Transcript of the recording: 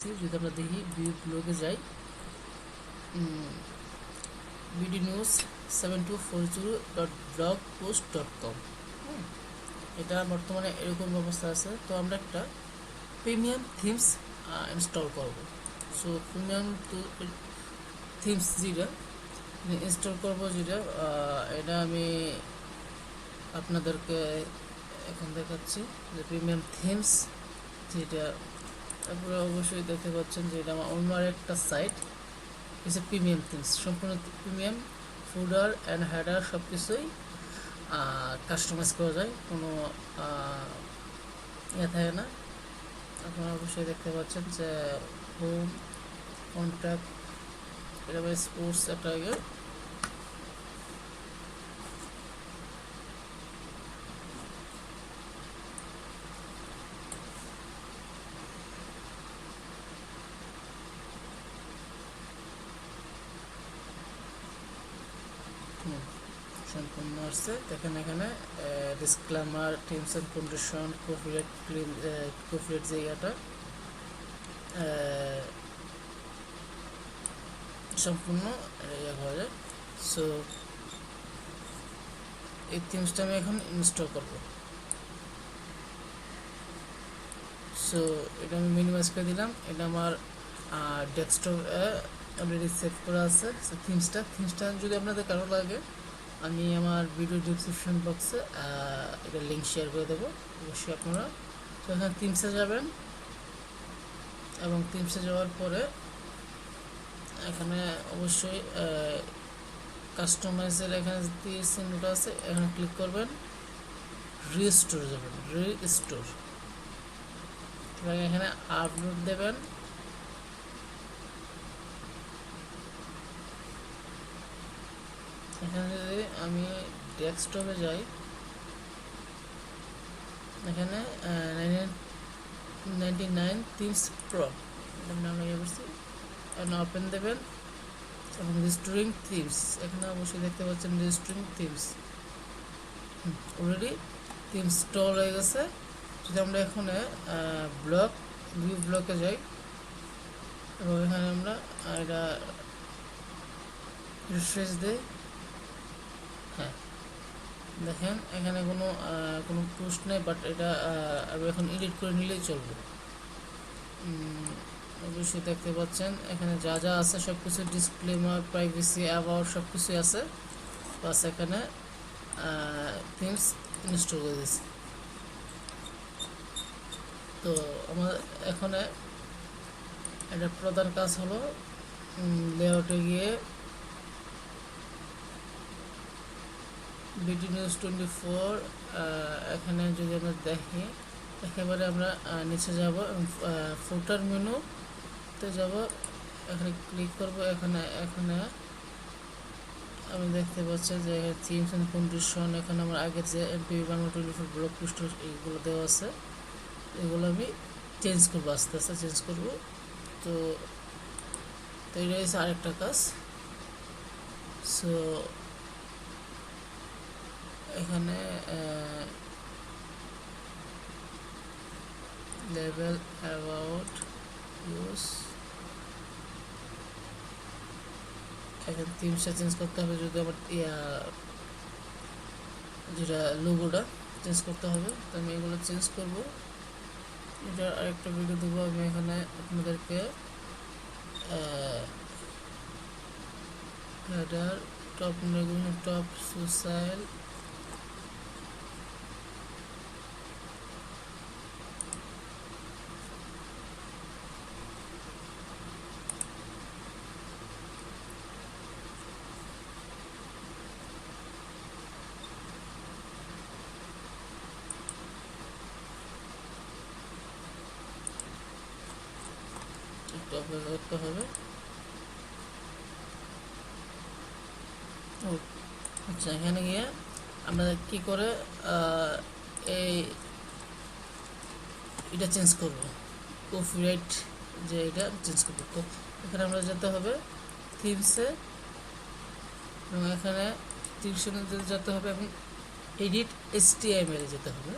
যদি আমরা দেখি ব্লগে যাই bdnews7240.blogpost.com, এটা বর্তমানে এরকম অবস্থা আছে। তো আমরা একটা প্রিমিয়াম থিমস ইনস্টল করব। সো প্রিমিয়াম থিমস যেটা ইনস্টল করব, এটা আমি আপনাদেরকে এখন দেখাচ্ছি যে প্রিমিয়াম থিমস যেটা। তারপরে অবশ্যই দেখতে পাচ্ছেন যে এটা আমার অন্য একটা সাইট, হচ্ছে প্রিমিয়াম থিমস, সম্পূর্ণ প্রিমিয়াম। ফুডার অ্যান্ড হেডার সব কিছুই কাস্টমাইজ করা যায়, কোনো থাকে না। আপনারা অবশ্যই দেখতে পাচ্ছেন যে হোম, কন্ট্যাক্ট, এটা স্পোর্টস একটা সম্পূর্ণ আসছে। দেখেন এখানে disclaimer, terms and condition, copyright যে ইয়েটা সম্পূর্ণ ইয়ে করা যায়। সো এই থিমসটা আমি এখন ইনস্টল করব। সো এটা আমি মিনিমাইজ করে দিলাম। এটা আমার ডেস্কটপ অলরেডি সেভ করা আছে। সো থিমসটা যদি আপনাদের কারো লাগে, আমি আমার ভিডিও ডিসক্রিপশন বক্সে এটা লিঙ্ক শেয়ার করে দেবো, অবশ্যই আপনারা। তো এখানে থিমসে যাবেন এবং থিমসে যাওয়ার পরে এখানে অবশ্যই কাস্টমাইজের এখানে যে চিহ্নটা আছে এখানে ক্লিক করবেন, রিস্টোর যাবেন, রিস্টোর, এবং এখানে আপলোড দেবেন। এখানে যদি আমি ডেস্কটপে যাই, এখানে 99 থিমস প্রো আমরা ইয়ে করছি, এখানে ওপেন দেবেন এবং রিস্টোরিং থিমস, এখানে অবশ্যই দেখতে পাচ্ছেন restoring themes already themes install হয়ে গেছে। যদি আমরা এখানে ভিউ ব্লকে যাই এবং এখানে আমরা এটা রিফ্রেশ দিই, হ্যাঁ দেখেন এখানে কোনো পোস্ট নেই, বাট এটা আমি এখন এডিট করে নিলেই চলবে। অবশ্যই দেখতে পাচ্ছেন এখানে যা যা আছে সব কিছু, ডিসক্লেমার, প্রাইভেসি, অ্যাবাউট সব কিছুই আছে। প্লাস এখানে থিমস ইনস্টল করে দিয়েছি। তো আমার এখানে এটা প্রধান কাজ হলো লেআউটে গিয়ে bdnews24 এখানে যদি আমরা দেখি, একেবারে আমরা নিচে যাব এবং ফুটার মেনুতে যাব, এখানে ক্লিক করব। এখানে আমি দেখতে পাচ্ছি যে থিমস অ্যান্ড কন্ডিশন, এখানে আমার আগের যে MP124 ব্লগ পোস্ট এইগুলো দেওয়া আছে, এগুলো আমি চেঞ্জ করবো, আস্তে আস্তে চেঞ্জ করব। তো এটা হচ্ছে আরেকটা কাজ। সো এখানে লেভেল, অ্যাবাউট, ইউজ, এখানে থিমসটা চেঞ্জ করতে হবে। যদি আমার যেটা লোগোটা চেঞ্জ করতে হবে, তো আমি এগুলো চেঞ্জ করব। এটা আরেকটা ভিডিও দেবো আমি এখানে আপনাদেরকে। Header, top regular, top social, একটু অপেক্ষা করতে হবে। আচ্ছা, এখানে গিয়ে আমরা কি করে এটা চেঞ্জ করব, কপিরাইট যে এটা চেঞ্জ করব। তো এখানে আমরা যেতে হবে থিমসে, এবং এখানে থিমসে যেতে হবে এবং এডিট HTML যেতে হবে।